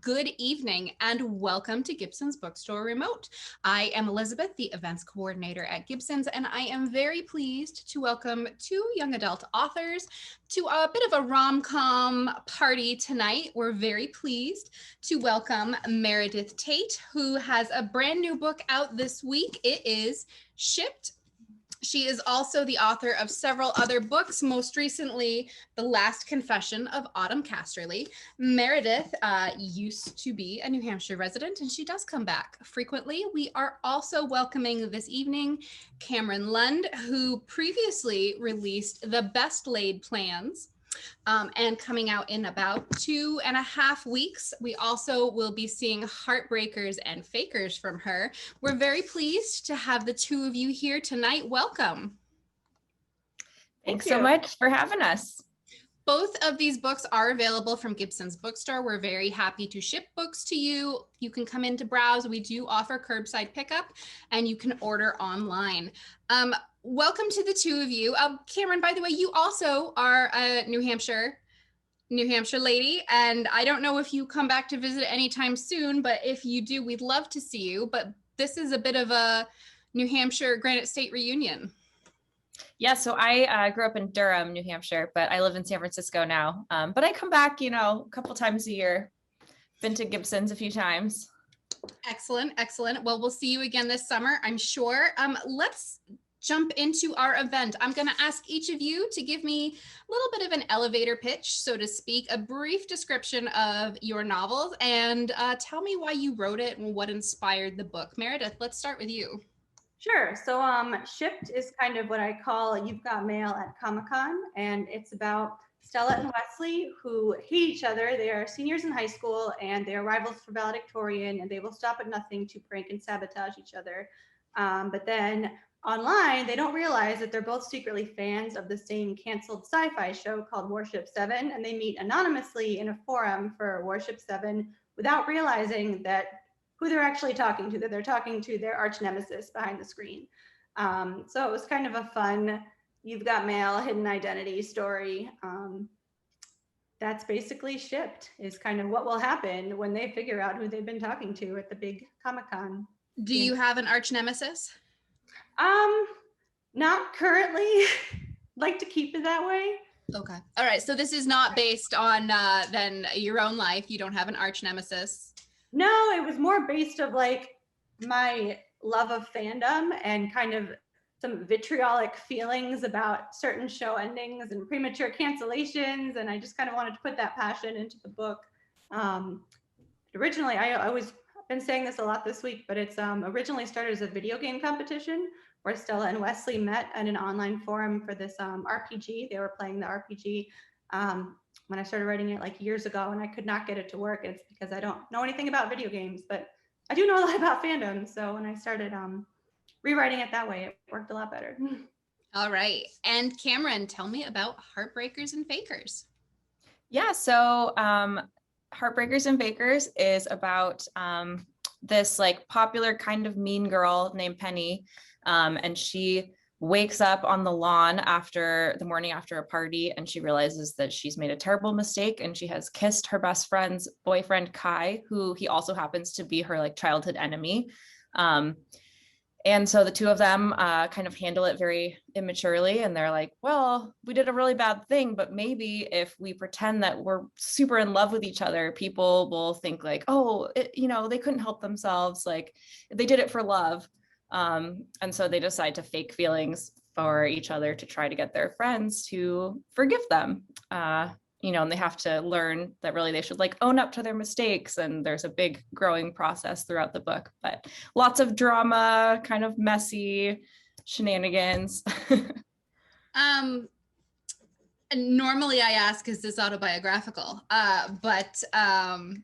good evening, and welcome to Gibson's Bookstore Remote. I am Elizabeth, the events coordinator at Gibson's, and I am very pleased to welcome two young adult authors to a bit of a rom-com party tonight. We're very pleased to welcome Meredith Tate, who has a brand new book out this week. It is Shipped. She is also the author of several other books, most recently, The Last Confession of Autumn Casterly. Meredith used to be a New Hampshire resident, and she does come back frequently. We are also welcoming this evening Cameron Lund, who previously released The Best Laid Plans, and coming out in about 2.5 weeks. We also will be seeing Heartbreakers and Fakers from her. We're very pleased to have the two of you here tonight. Welcome. Thanks so much for having us. Both of these books are available from Gibson's Bookstore. We're very happy to ship books to you. You can come in to browse. We do offer curbside pickup, and you can order online. Welcome to the two of you. Cameron, by the way, you also are a New Hampshire lady, and I don't know if you come back to visit anytime soon, but if you do, we'd love to see you. But this is a bit of a New Hampshire Granite State reunion. Yeah, so I grew up in Durham, New Hampshire, but I live in San Francisco now. But I come back, a couple times a year. Been to Gibson's a few times. Excellent, excellent. Well, we'll see you again this summer, I'm sure. Let's jump into our event. I'm going to ask each of you to give me a little bit of an elevator pitch, so to speak, a brief description of your novels, and tell me why you wrote it and what inspired the book. Meredith, let's start with you. Sure. So Shipped is kind of what I call You've Got Mail at Comic-Con, and it's about Stella and Wesley, who hate each other. They are seniors in high school, and they are rivals for valedictorian, and they will stop at nothing to prank and sabotage each other. But then online, they don't realize that they're both secretly fans of the same canceled sci-fi show called Warship 7, and they meet anonymously in a forum for Warship 7 without realizing that who they're actually talking to, that they're talking to their arch nemesis behind the screen. So it was kind of a fun, You've Got Mail, hidden identity story. That's basically Shipped, is kind of what will happen when they figure out who they've been talking to at the big Comic-Con. Do you have an arch nemesis? Not currently. Like to keep it that way. Okay. All right. So this is not based on then your own life. You don't have an arch nemesis. No, it was more based of like my love of fandom and kind of some vitriolic feelings about certain show endings and premature cancellations. And I just kind of wanted to put that passion into the book. Originally, I always been saying this a lot this week, but it's originally started as a video game competition where Stella and Wesley met at an online forum for this RPG. They were playing the RPG when I started writing it like years ago, and I could not get it to work. It's because I don't know anything about video games, but I do know a lot about fandom. So when I started rewriting it that way, it worked a lot better. All right. And Cameron, tell me about Heartbreakers and Fakers. Yeah, so Heartbreakers and Fakers is about this like popular kind of mean girl named Penny, and she wakes up on the lawn the morning after a party, and she realizes that she's made a terrible mistake, and she has kissed her best friend's boyfriend Kai, who he also happens to be her like childhood enemy. And so the two of them kind of handle it very immaturely, and they're like, well, we did a really bad thing, but maybe if we pretend that we're super in love with each other, people will think like, oh, they couldn't help themselves, like they did it for love. And so they decide to fake feelings for each other to try to get their friends to forgive them. And they have to learn that really they should like own up to their mistakes. And there's a big growing process throughout the book, but lots of drama, kind of messy shenanigans. Normally I ask, is this autobiographical? But I'm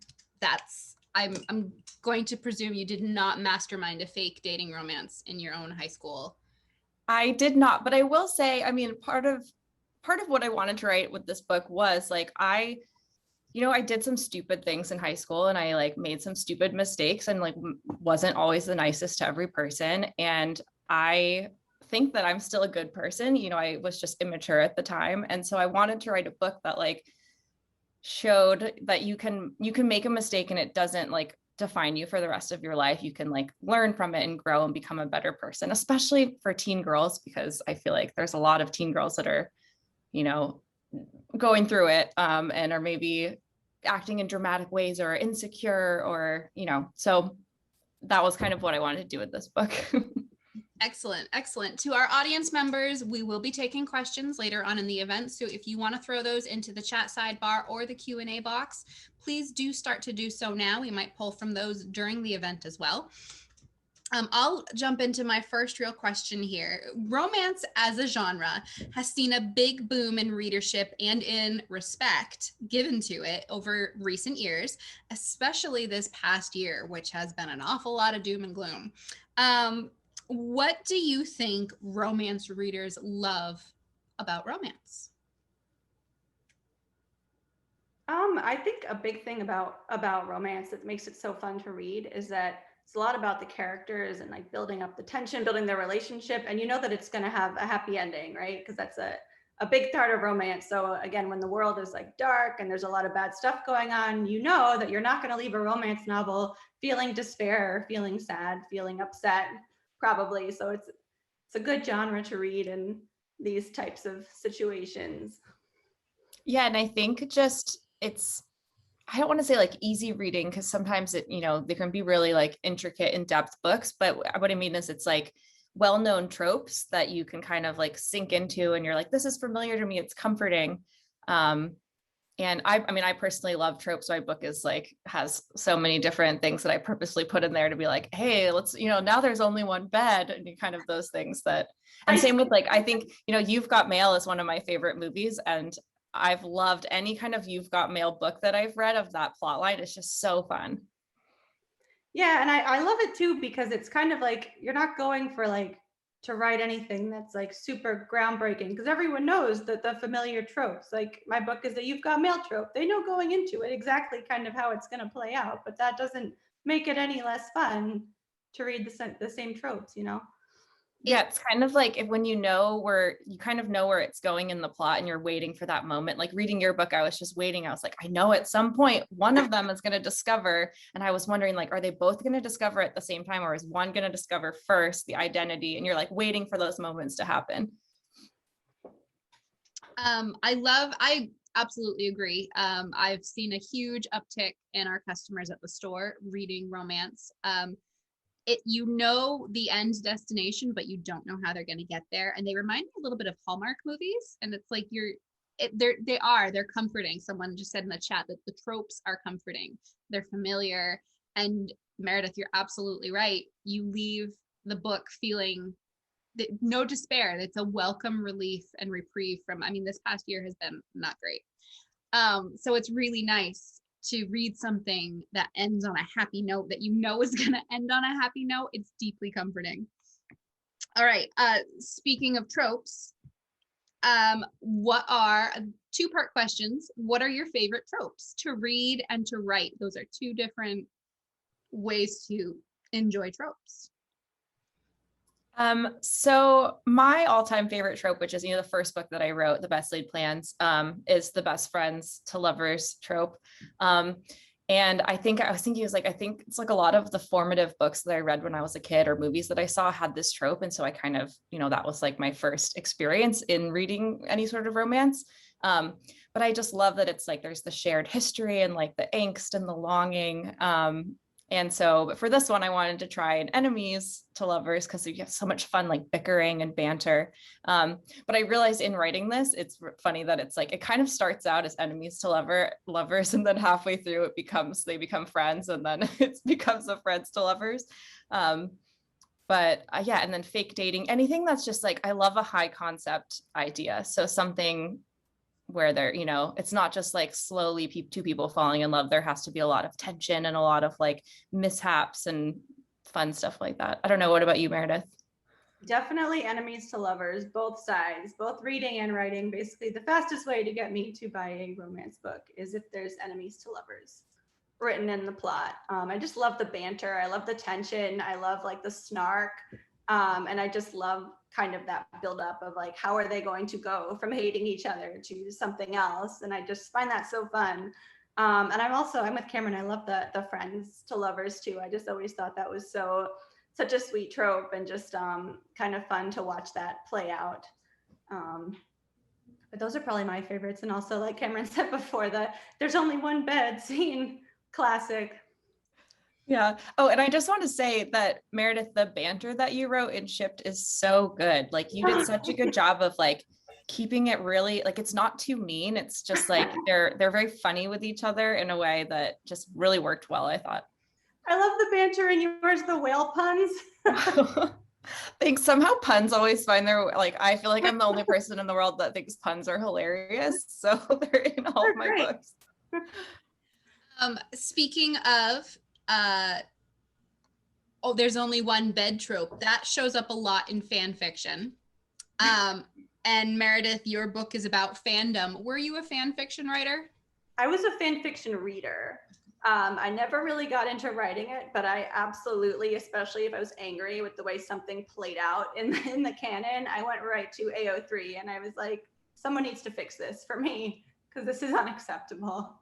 going to presume you did not mastermind a fake dating romance in your own high school. I did not, but I will say, part of what I wanted to write with this book was like, I did some stupid things in high school, and I like made some stupid mistakes, and like wasn't always the nicest to every person. And I think that I'm still a good person. I was just immature at the time. And so I wanted to write a book that like showed that you can make a mistake and it doesn't like define you for the rest of your life. You can like learn from it and grow and become a better person, especially for teen girls, because I feel like there's a lot of teen girls that are, you know, going through it and are maybe acting in dramatic ways or insecure or, you know, so that was kind of what I wanted to do with this book. Excellent, excellent. To our audience members, we will be taking questions later on in the event. So if you want to throw those into the chat sidebar or the Q&A box, please do start to do so now. We might pull from those during the event as well. I'll jump into my first real question here. Romance as a genre has seen a big boom in readership and in respect given to it over recent years, especially this past year, which has been an awful lot of doom and gloom. What do you think romance readers love about romance? I think a big thing about romance that makes it so fun to read is that it's a lot about the characters and like building up the tension, building their relationship, and you know that it's going to have a happy ending, right? Because that's a big part of romance. So again, when the world is like dark and there's a lot of bad stuff going on, you know that you're not going to leave a romance novel feeling despair, feeling sad, feeling upset, probably. So it's a good genre to read in these types of situations. Yeah, and I think just I don't want to say like easy reading, because sometimes it, you know, they can be really like intricate, in-depth books, but what I mean is it's like well-known tropes that you can kind of like sink into and you're like, this is familiar to me, it's comforting. And I mean, I personally love tropes. So my book is like, has so many different things that I purposely put in there to be like, hey, let's, you know, now there's only one bed, and kind of those things that, and same with like, I think, you know, You've Got Mail is one of my favorite movies, and I've loved any kind of You've Got Mail book that I've read of that plot line. It's just so fun. Yeah, and I love it too, because it's kind of like you're not going for like to write anything that's like super groundbreaking, because everyone knows that the familiar tropes, like my book is a You've Got Mail trope. They know going into it exactly kind of how it's going to play out, but that doesn't make it any less fun to read the same tropes, you know? Yeah, it's kind of like when you know where you kind of know where it's going in the plot and you're waiting for that moment. Like reading your book, I was just waiting. I was like, I know at some point one of them is going to discover. And I was wondering, like, are they both going to discover at the same time, or is one going to discover first the identity? And you're like waiting for those moments to happen. I absolutely agree. I've seen a huge uptick in our customers at the store reading romance. You know the end destination, but you don't know how they're going to get there. And they remind me a little bit of Hallmark movies. And it's like they're comforting. Someone just said in the chat that the tropes are comforting. They're familiar. And Meredith, you're absolutely right. You leave the book feeling no despair. It's a welcome relief and reprieve from, I mean, this past year has been not great. So it's really nice to read something that ends on a happy note, that you know is going to end on a happy note. It's deeply comforting. All right. Speaking of tropes, what are two-part questions? What are your favorite tropes to read and to write? Those are two different ways to enjoy tropes. So my all-time favorite trope, which is, you know, the first book that I wrote, The Best Laid Plans, is the best friends to lovers trope. And I think I was thinking, I think it's like a lot of the formative books that I read when I was a kid or movies that I saw had this trope. And so I kind of, you know, that was like my first experience in reading any sort of romance. But I just love that it's like, there's the shared history and like the angst and the longing. And so, but for this one, I wanted to try an enemies to lovers, because you have so much fun, like bickering and banter. But I realized in writing this, it's funny that it's like, it kind of starts out as enemies to lovers, and then halfway through they become friends, and then it becomes a friends to lovers. But yeah, and then fake dating, anything that's just like, I love a high concept idea. So something where they're, you know, it's not just like slowly two people falling in love. There has to be a lot of tension and a lot of like mishaps and fun stuff like that. I don't know. What about you, Meredith? Definitely enemies to lovers, both sides, both reading and writing. Basically, the fastest way to get me to buy a romance book is if there's enemies to lovers written in the plot. I just love the banter. I love the tension. I love like the snark. And I just love kind of that buildup of like, how are they going to go from hating each other to something else? And I just find that so fun. And I'm with Cameron. I love the friends to lovers too. I just always thought that was such a sweet trope, and just kind of fun to watch that play out. But those are probably my favorites. And also, like Cameron said before, there's only one bed scene, classic. Yeah. Oh, and I just want to say that Meredith, the banter that you wrote in Shipped is so good. Like you did such a good job of like keeping it really like, it's not too mean. It's just like they're very funny with each other in a way that just really worked well, I thought. I love the banter, and yours, the whale puns. Thanks. Somehow puns always find their like, I feel like I'm the only person in the world that thinks puns are hilarious. So they're in all of my books. Speaking of there's only one bed trope that shows up a lot in fan fiction. And Meredith, your book is about fandom. Were you a fan fiction writer? I was a fan fiction reader. I never really got into writing it, but I absolutely, especially if I was angry with the way something played out in the canon, I went right to AO3 and I was like, someone needs to fix this for me because this is unacceptable.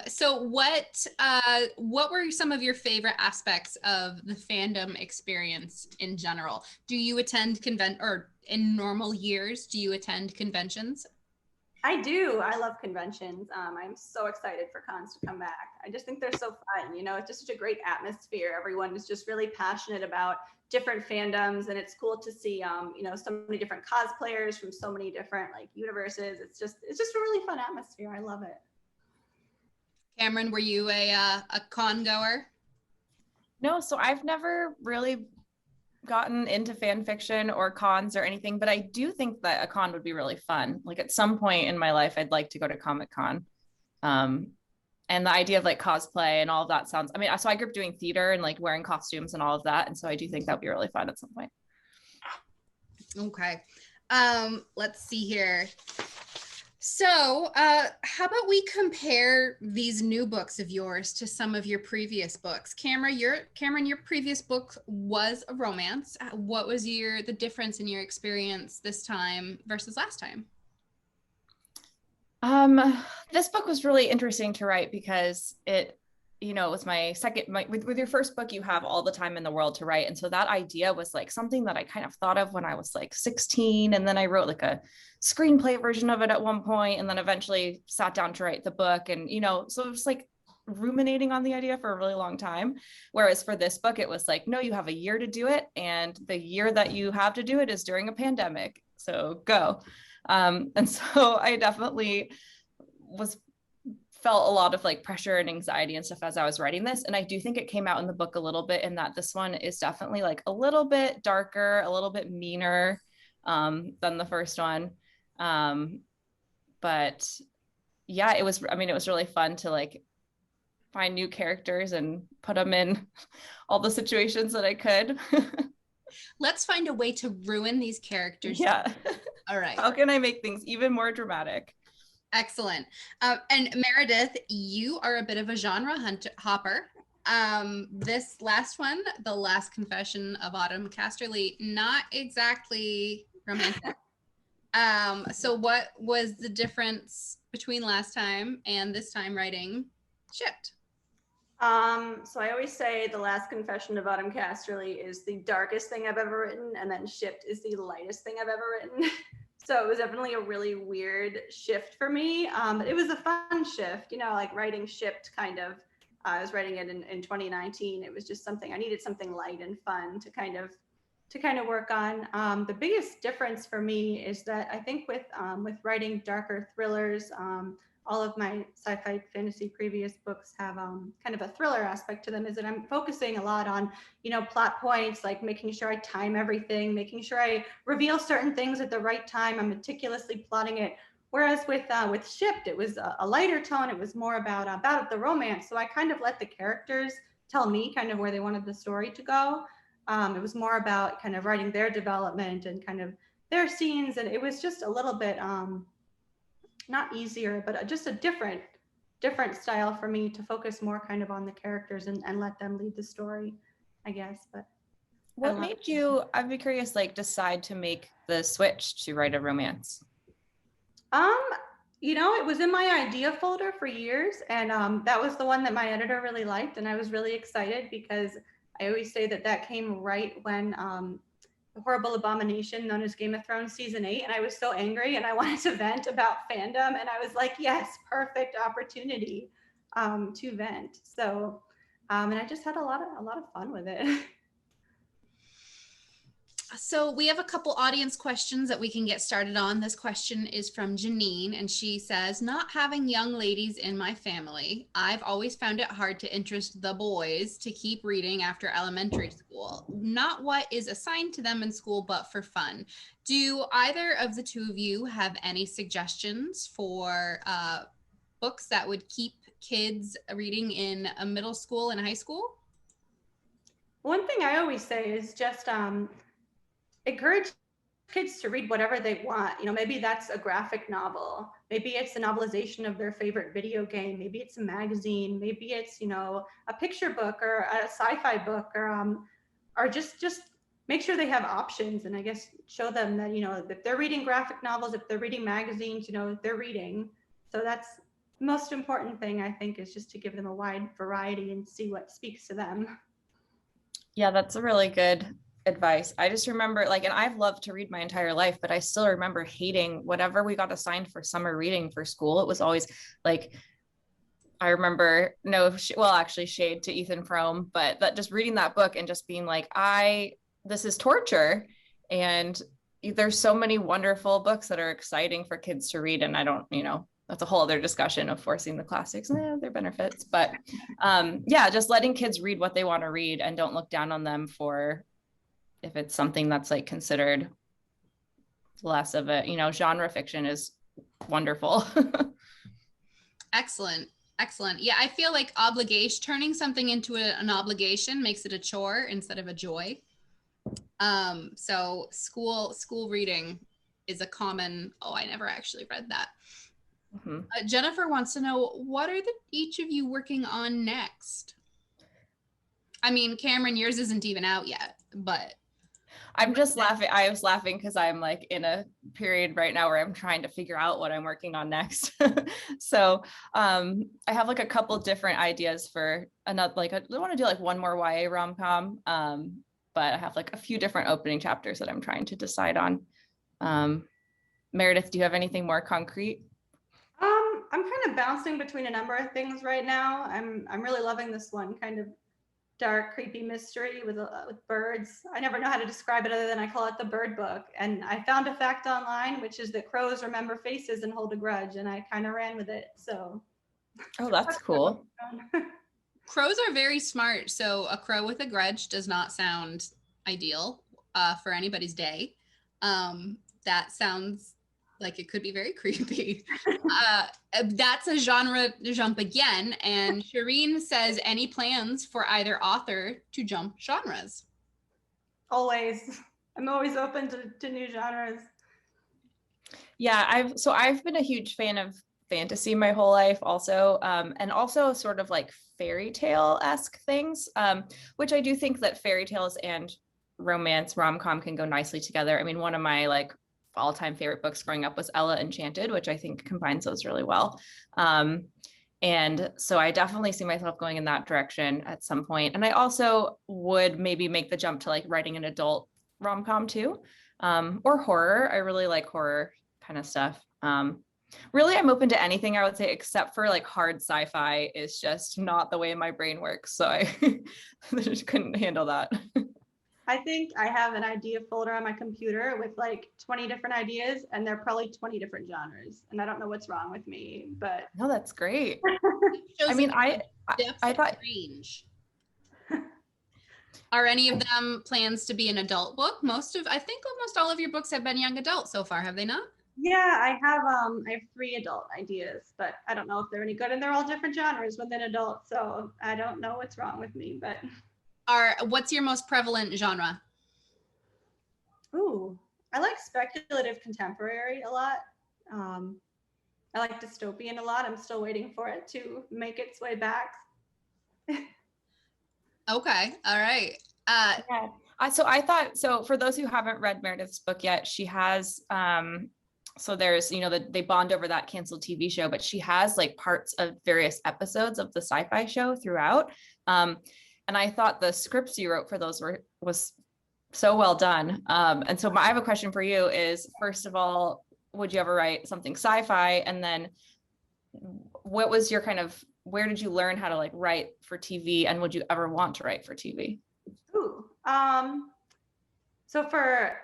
So what were some of your favorite aspects of the fandom experience in general? Do you attend or in normal years, do you attend conventions? I do. I love conventions. I'm so excited for cons to come back. I just think they're so fun. You know, it's just such a great atmosphere. Everyone is just really passionate about different fandoms, and it's cool to see, you know, so many different cosplayers from so many different like universes. It's just a really fun atmosphere. I love it. Cameron, were you a con goer? No, so I've never really gotten into fan fiction or cons or anything, but I do think that a con would be really fun. Like at some point in my life, I'd like to go to Comic-Con. And the idea of like cosplay and all of that sounds, I mean, so I grew up doing theater and like wearing costumes and all of that. And so I do think that'd be really fun at some point. Okay. Let's see here. So how about we compare these new books of yours to some of your previous books? Cameron, your previous book was a romance. What was the difference in your experience this time versus last time? This book was really interesting to write because it was my with your first book, you have all the time in the world to write. And so that idea was like something that I kind of thought of when I was like 16. And then I wrote like a screenplay version of it at one point, and then eventually sat down to write the book. And, so it was like ruminating on the idea for a really long time. Whereas for this book, it was like, no, you have a year to do it. And the year that you have to do it is during a pandemic. So go. And so I definitely felt a lot of like pressure and anxiety and stuff as I was writing this. And I do think it came out in the book a little bit in that this one is definitely like a little bit darker, a little bit meaner than the first one. But yeah, it was really fun to like find new characters and put them in all the situations that I could. Let's find a way to ruin these characters. Yeah. All right. How can I make things even more dramatic? Excellent. And Meredith, you are a bit of a genre hopper. This last one, The Last Confession of Autumn Casterly, not exactly romantic. So what was the difference between last time and this time writing Shipped? So I always say The Last Confession of Autumn Casterly is the darkest thing I've ever written, and then Shipped is the lightest thing I've ever written. So it was definitely a really weird shift for me. But it was a fun shift, like writing Shipped kind of. I was writing it in 2019. It was just something, I needed something light and fun to kind of work on. The biggest difference for me is that I think with writing darker thrillers, all of my sci-fi fantasy previous books have kind of a thriller aspect to them, is that I'm focusing a lot on, plot points, like making sure I time everything, making sure I reveal certain things at the right time. I'm meticulously plotting it. Whereas with Shipped, it was a lighter tone. It was more about the romance. So I kind of let the characters tell me kind of where they wanted the story to go. It was more about kind of writing their development and kind of their scenes. And it was just a little bit, not easier, but just a different style for me to focus more kind of on the characters and let them lead the story, I guess. But What made you, I'd be curious, like decide to make the switch to write a romance? You know, it was in my idea folder for years, and that was the one that my editor really liked, and I was really excited because I always say that that came right when the horrible abomination known as Game of Thrones season 8, and I was so angry and I wanted to vent about fandom, and I was like, yes, perfect opportunity to vent. So, and I just had a lot of fun with it. So we have a couple audience questions that we can get started on. This question is from Janine, and she says, not having young ladies in my family, I've always found it hard to interest the boys to keep reading after elementary school. Not what is assigned to them in school, but for fun. Do either of the two of you have any suggestions for books that would keep kids reading in a middle school and high school? One thing I always say is just encourage kids to read whatever they want. You know, maybe that's a graphic novel. Maybe it's a novelization of their favorite video game. Maybe it's a magazine. Maybe it's, you know, a picture book or a sci-fi book, or just make sure they have options. And I guess show them that, you know, if they're reading graphic novels, if they're reading magazines, you know, they're reading. So that's the most important thing, I think, is just to give them a wide variety and see what speaks to them. Yeah, that's a really good advice. I just remember like, and I've loved to read my entire life, but I still remember hating whatever we got assigned for summer reading for school. It was always like, I remember, actually shade to Ethan Frome, but that just reading that book and just being like, this is torture. And there's so many wonderful books that are exciting for kids to read. And I don't, that's a whole other discussion of forcing the classics. Their benefits, but just letting kids read what they want to read and don't look down on them for if it's something that's like considered less of a, genre fiction is wonderful. Excellent. Yeah, I feel like turning something into an obligation makes it a chore instead of a joy. So school reading is a common, I never actually read that. Mm-hmm. Jennifer wants to know, what are each of you working on next? I mean, Cameron, yours isn't even out yet, but I'm just laughing. I was laughing because I'm like in a period right now where I'm trying to figure out what I'm working on next. So I have like a couple different ideas for another, like I want to do like one more YA rom-com, but I have like a few different opening chapters that I'm trying to decide on. Meredith, do you have anything more concrete? I'm kind of bouncing between a number of things right now. I'm really loving this one kind of dark, creepy mystery with birds. I never know how to describe it other than I call it the bird book. And I found a fact online, which is that crows remember faces and hold a grudge. And I kind of ran with it. So. Oh, that's cool. Crows are very smart. So a crow with a grudge does not sound ideal for anybody's day. That sounds like it could be very creepy. That's a genre jump again. And Shireen says, any plans for either author to jump genres? Always. I'm always open to new genres. Yeah, I've been a huge fan of fantasy my whole life also, and also sort of like fairy tale-esque things, which I do think that fairy tales and romance rom-com can go nicely together. I mean, one of my like all-time favorite books growing up was Ella Enchanted, which I think combines those really well. And so I definitely see myself going in that direction at some point. And I also would maybe make the jump to like writing an adult rom-com too, or horror. I really like horror kind of stuff. Really, I'm open to anything, I would say, except for like hard sci-fi is just not the way my brain works. So I just couldn't handle that. I think I have an idea folder on my computer with like 20 different ideas, and they're probably 20 different genres. And I don't know what's wrong with me, but. No, that's great. I mean, I thought range. Are any of them plans to be an adult book? I think almost all of your books have been young adult so far, have they not? Yeah, I have 3 adult ideas, but I don't know if they're any good, and they're all different genres within adult. So I don't know what's wrong with me, but. What's your most prevalent genre? Ooh, I like speculative contemporary a lot. I like dystopian a lot. I'm still waiting for it to make its way back. Okay, all right. Yeah. So I thought, so for those who haven't read Meredith's book yet, she has, so there's, they bond over that canceled TV show, but she has like parts of various episodes of the sci-fi show throughout. And I thought the scripts you wrote for those was so well done. And so I have a question for you is, first of all, would you ever write something sci-fi? And then what was your where did you learn how to like write for TV, and would you ever want to write for TV? Ooh, so for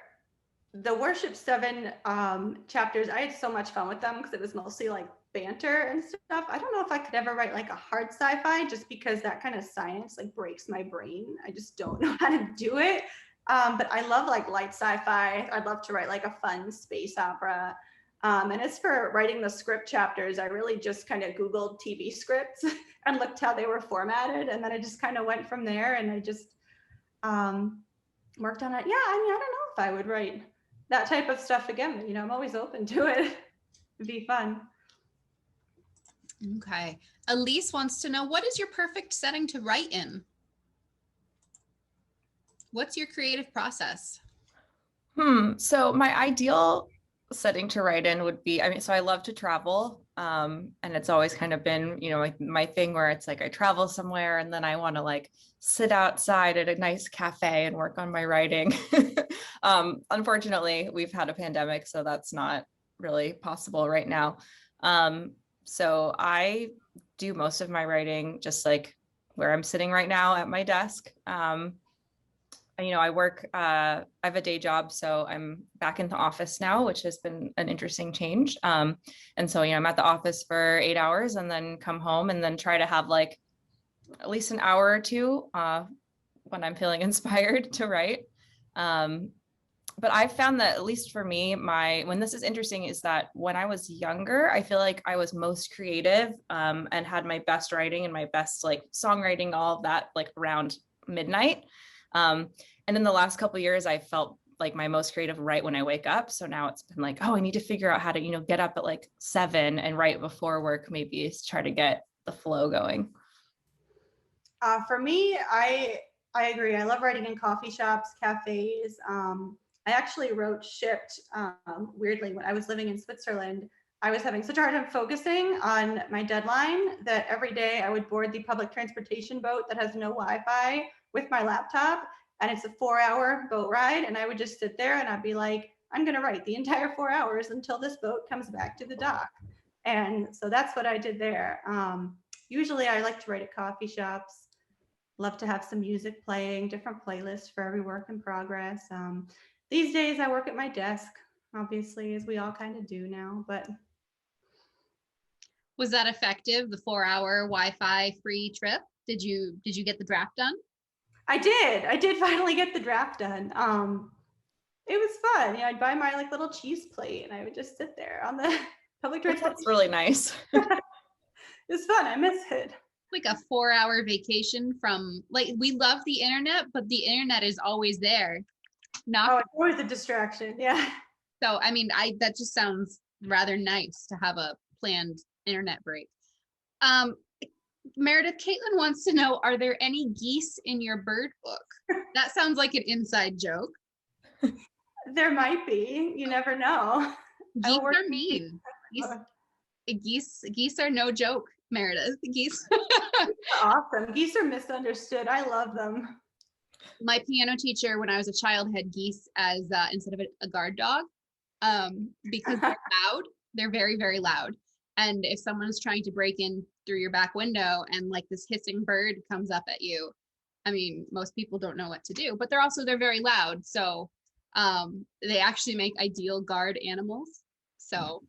the Worship 7 chapters, I had so much fun with them because it was mostly like banter and stuff. I don't know if I could ever write like a hard sci-fi, just because that kind of science like breaks my brain. I just don't know how to do it. But I love like light sci-fi. I'd love to write like a fun space opera. And as for writing the script chapters, I really just kind of Googled TV scripts and looked how they were formatted. And then I just kind of went from there, and I just worked on it. Yeah, I mean, I don't know if I would write that type of stuff again, but I'm always open to it. It'd be fun. Okay. Elise wants to know, what is your perfect setting to write in? What's your creative process? So my ideal setting to write in would be, so I love to travel. And it's always kind of been, like my thing where it's like I travel somewhere and then I want to like sit outside at a nice cafe and work on my writing. Unfortunately, we've had a pandemic, so that's not really possible right now. So I do most of my writing just like where I'm sitting right now at my desk. I work, I have a day job, so I'm back in the office now, which has been an interesting change. And so, I'm at the office for 8 hours and then come home and then try to have like at least an hour or two when I'm feeling inspired to write. But I've found that, at least for me, when this is interesting is that when I was younger, I feel like I was most creative and had my best writing and my best like songwriting, all of that, like around midnight. And in the last couple of years, I felt like my most creative right when I wake up. So now it's been like, oh, I need to figure out how to, get up at like 7 and write before work, maybe is try to get the flow going. For me, I agree. I love writing in coffee shops, cafes. I actually wrote Shipped, weirdly, when I was living in Switzerland. I was having such a hard time focusing on my deadline that every day I would board the public transportation boat that has no Wi-Fi with my laptop. And it's a 4-hour boat ride. And I would just sit there and I'd be like, I'm going to write the entire 4 hours until this boat comes back to the dock. And so that's what I did there. Usually I like to write at coffee shops. Love to have some music playing, different playlists for every work in progress. These days I work at my desk, obviously, as we all kind of do now, but. Was that effective, the 4-hour Wi-Fi free trip? Did you get the draft done? I did finally get the draft done. It was fun. I'd buy my like little cheese plate and I would just sit there on the public transportation. That's really nice. It was fun. I miss it. Like a 4-hour vacation from, like, we love the internet, but the internet is always there. It's always a distraction. Yeah. So, I mean, that just sounds rather nice to have a planned internet break. Meredith, Caitlin wants to know, are there any geese in your bird book? That sounds like an inside joke. There might be. You never know. Geese are mean. Geese are no joke, Meredith. Geese. Awesome. Geese are misunderstood. I love them. My piano teacher, when I was a child, had geese as instead of a guard dog, because they're loud. They're very, very loud. And if someone's trying to break in through your back window and like this hissing bird comes up at you, I mean, most people don't know what to do, but they're very loud. So they actually make ideal guard animals. So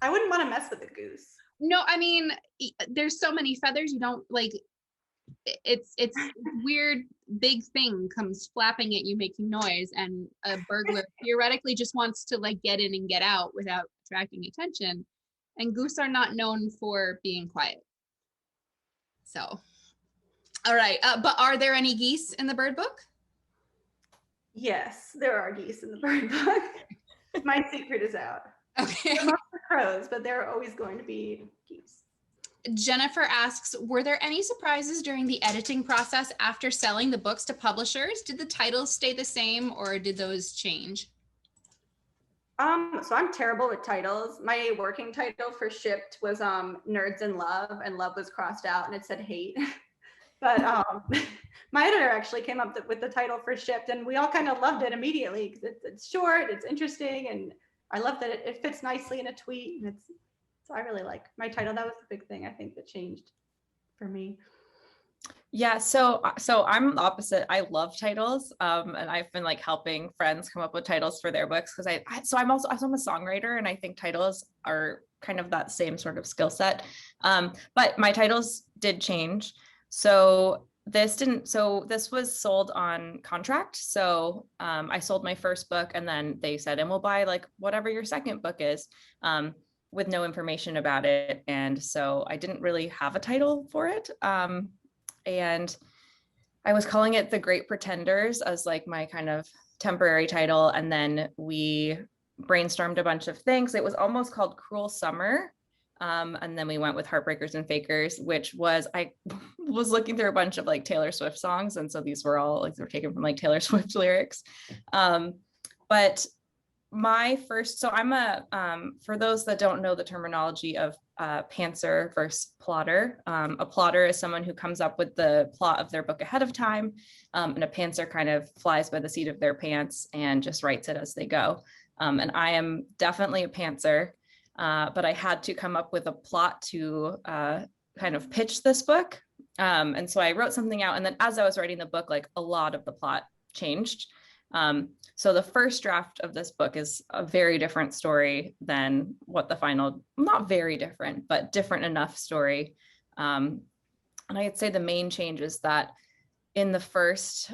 I wouldn't want to mess with a goose. No, I mean, there's so many feathers, you don't like, it's weird big thing comes flapping at you making noise, and a burglar theoretically just wants to like get in and get out without attracting attention. And goose are not known for being quiet. So, all right. But are there any geese in the bird book? Yes, there are geese in the bird book. My secret is out. Okay. They're mostly crows, but there are always going to be geese. Jennifer asks, were there any surprises during the editing process after selling the books to publishers? Did the titles stay the same or did those change? So I'm terrible with titles. My working title for Shipped was Nerds in Love, and love was crossed out and it said hate. But my editor actually came up with the title for Shipped, and we all kind of loved it immediately because it's short, it's interesting, and I love that it fits nicely in a tweet. And so I really like my title. That was the big thing I think that changed for me. Yeah, so I'm the opposite. I love titles, and I've been like helping friends come up with titles for their books because I'm a songwriter, and I think titles are kind of that same sort of skill set. But my titles did change. So this was sold on contract. So I sold my first book, and then they said, and we'll buy like whatever your second book is, with no information about it. And so I didn't really have a title for it. And I was calling it The Great Pretenders as like my kind of temporary title. And then we brainstormed a bunch of things. It was almost called Cruel Summer. And then we went with Heartbreakers and Fakers, which was, I was looking through a bunch of like Taylor Swift songs. And so these were all like, they were taken from like Taylor Swift lyrics. But my first, so I'm for those that don't know the terminology of pantser versus plotter, a plotter is someone who comes up with the plot of their book ahead of time, and a pantser kind of flies by the seat of their pants and just writes it as they go. And I am definitely a pantser, but I had to come up with a plot to kind of pitch this book. And so I wrote something out, and then as I was writing the book, like a lot of the plot changed. So the first draft of this book is a very different story than what the final, not very different, but different enough story. And I'd say the main change is that in the first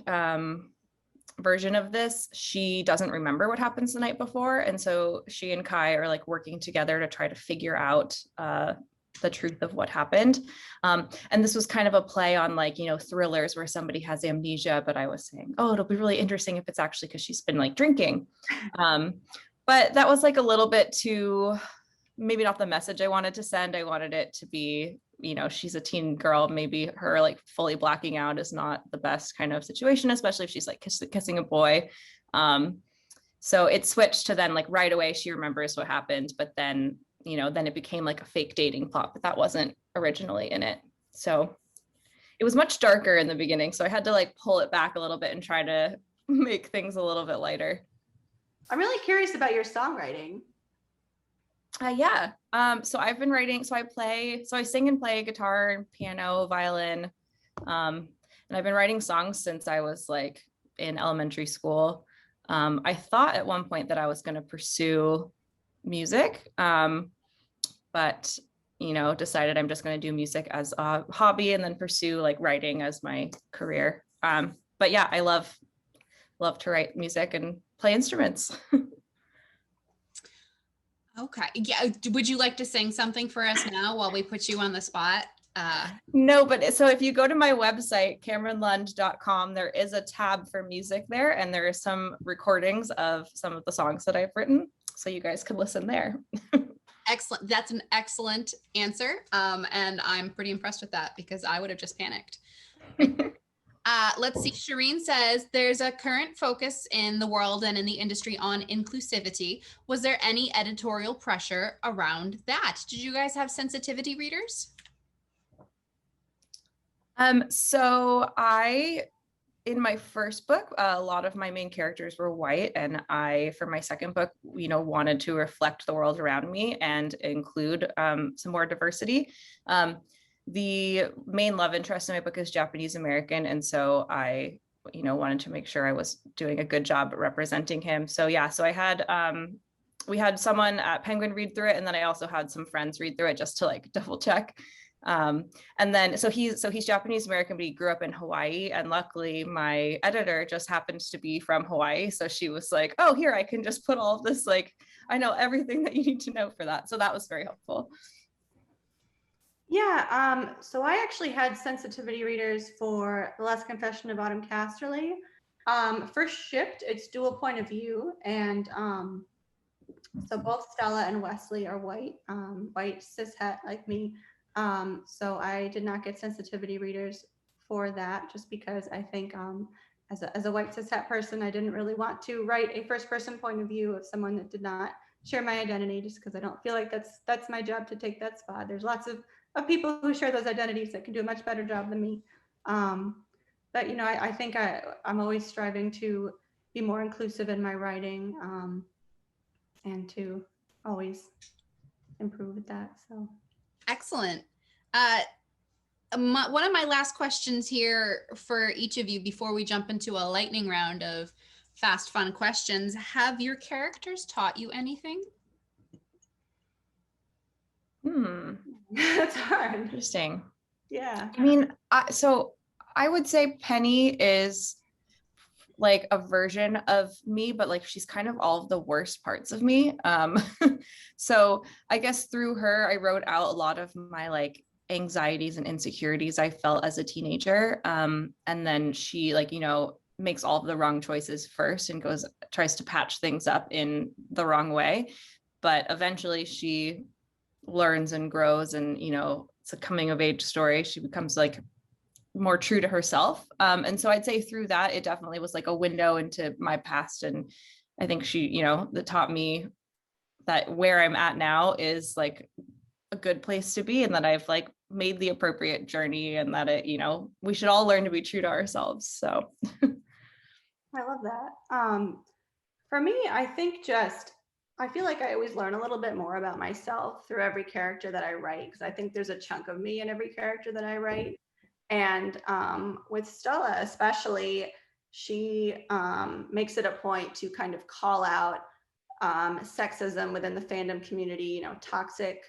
version of this, she doesn't remember what happens the night before. And so she and Kai are like working together to try to figure out the truth of what happened. And this was kind of a play on like, you know, thrillers where somebody has amnesia, but I was saying, oh, it'll be really interesting if it's actually because she's been like drinking. But that was like a little bit too, maybe not the message I wanted to send. I wanted it to be, you know, she's a teen girl, maybe her like fully blacking out is not the best kind of situation, especially if she's like kissing a boy. So it switched to then like right away, she remembers what happened, but then, you know, then it became like a fake dating plot, but that wasn't originally in it. So it was much darker in the beginning. So I had to like pull it back a little bit and try to make things a little bit lighter. I'm really curious about your songwriting. Yeah. So I've been writing, I sing and play guitar and piano, violin. And I've been writing songs since I was like in elementary school. I thought at one point that I was going to pursue music, but, you know, decided I'm just going to do music as a hobby and then pursue like writing as my career. But yeah, I love to write music and play instruments. Okay. Yeah. Would you like to sing something for us now while we put you on the spot? No, but so if you go to my website, CameronLund.com, there is a tab for music there, and there are some recordings of some of the songs that I've written. So you guys can listen there. Excellent. That's an excellent answer. And I'm pretty impressed with that because I would have just panicked. Let's see. Shireen says there's a current focus in the world and in the industry on inclusivity. Was there any editorial pressure around that? Did you guys have sensitivity readers? So in my first book, a lot of my main characters were white, and for my second book, you know, wanted to reflect the world around me and include some more diversity. The main love interest in my book is Japanese American, and so I, you know, wanted to make sure I was doing a good job at representing him. So yeah, so I had we had someone at Penguin read through it, and then I also had some friends read through it just to like double check. And then so he's Japanese American, but he grew up in Hawaii, and luckily my editor just happens to be from Hawaii, so she was like, oh, here, I can just put all of this, like I know everything that you need to know for that. So that was very helpful. Yeah, so I actually had sensitivity readers for The Last Confession of Autumn Casterly. For Shipped, it's dual point of view, and so both Stella and Wesley are white, white cishet like me. So I did not get sensitivity readers for that, just because I think as a white cishet person, I didn't really want to write a first person point of view of someone that did not share my identity, just because I don't feel like that's my job to take that spot. There's lots of people who share those identities that can do a much better job than me. But I think I'm always striving to be more inclusive in my writing, and to always improve at that. So excellent. One of my last questions here for each of you before we jump into a lightning round of fast, fun questions. Have your characters taught you anything? That's hard. Interesting. Yeah. I mean, so I would say Penny is like a version of me, but like she's kind of all of the worst parts of me. So I guess through her, I wrote out a lot of my like anxieties and insecurities I felt as a teenager. And then she like, makes all of the wrong choices first and tries to patch things up in the wrong way. But eventually she learns and grows, and, it's a coming of age story. She becomes like more true to herself. And so I'd say through that, it definitely was like a window into my past. And I think she, that taught me that where I'm at now is like a good place to be, and that I've like made the appropriate journey, and that it, we should all learn to be true to ourselves. So I love that. For me, I think I feel like I always learn a little bit more about myself through every character that I write, because I think there's a chunk of me in every character that I write. And with Stella especially, she makes it a point to kind of call out sexism within the fandom community, toxic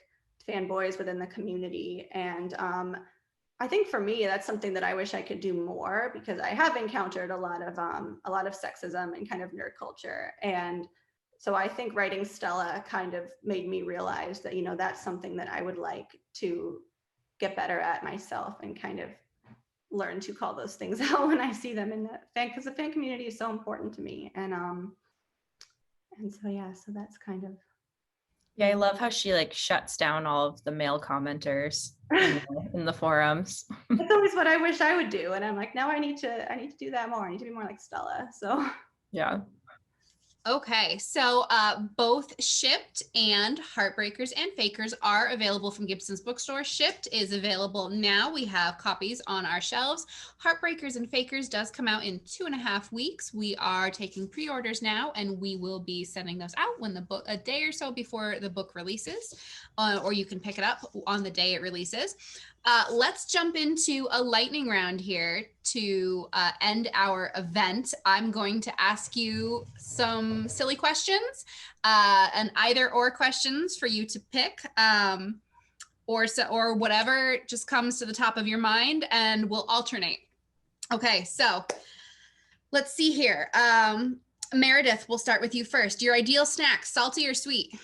fanboys within the community. And I think for me, that's something that I wish I could do more, because I have encountered a lot of sexism and kind of nerd culture. And so I think writing Stella kind of made me realize that, that's something that I would like to get better at myself, and kind of learn to call those things out when I see them in the fan, because the fan community is so important to me. And so yeah, so that's kind of. Yeah, I love how she like shuts down all of the male commenters in the forums. That's always what I wish I would do, and I'm like, now I need to do that more. I need to be more like Stella. So yeah. Okay, so both Shipped and Heartbreakers and Fakers are available from Gibson's Bookstore. Shipped is available now. We have copies on our shelves. Heartbreakers and Fakers does come out in 2.5 weeks. We are taking pre-orders now, and we will be sending those out when the book, a day or so before the book releases, or you can pick it up on the day it releases. Let's jump into a lightning round here to end our event. I'm going to ask you some silly questions, and either or questions for you to pick, or whatever just comes to the top of your mind, and we'll alternate. Okay, so let's see here. Meredith, we'll start with you first. Your ideal snack, salty or sweet?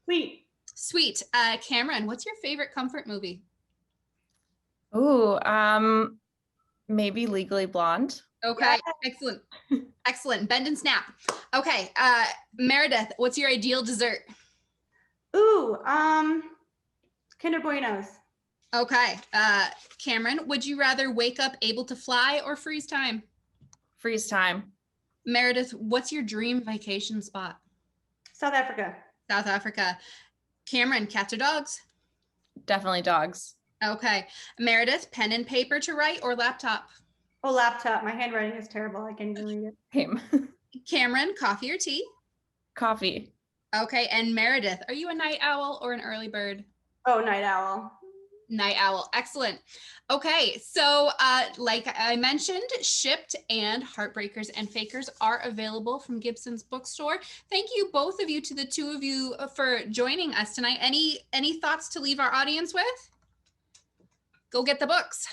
Sweet. Sweet. Cameron, what's your favorite comfort movie? Ooh, maybe Legally Blonde. Okay, excellent. Excellent. Bend and snap. Okay, Meredith, what's your ideal dessert? Ooh, Kinder Buenos. Okay, Cameron, would you rather wake up able to fly or freeze time? Freeze time. Meredith, what's your dream vacation spot? South Africa. South Africa. Cameron, cats or dogs? Definitely dogs. Okay. Meredith, pen and paper to write or laptop? Oh, laptop. My handwriting is terrible. I can't even read it. Same. Cameron, coffee or tea? Coffee. Okay. And Meredith, are you a night owl or an early bird? Oh, night owl. Night owl. Excellent. Okay. So like I mentioned, Shipped and Heartbreakers and Fakers are available from Gibson's Bookstore. Thank you, both of you, to the two of you for joining us tonight. Any thoughts to leave our audience with? Go get the books.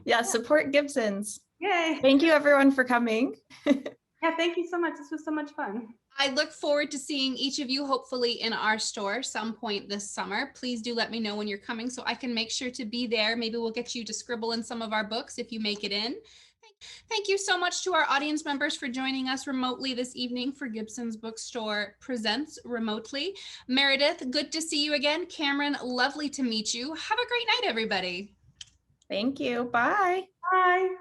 Yeah, support Gibson's. Yay. Thank you everyone for coming. Yeah, thank you so much. This was so much fun. I look forward to seeing each of you hopefully in our store some point this summer. Please do let me know when you're coming so I can make sure to be there. Maybe we'll get you to scribble in some of our books if you make it in. Thank you so much to our audience members for joining us remotely this evening for Gibson's Bookstore Presents Remotely. Meredith, good to see you again. Cameron, lovely to meet you. Have a great night, everybody. Thank you. Bye. Bye.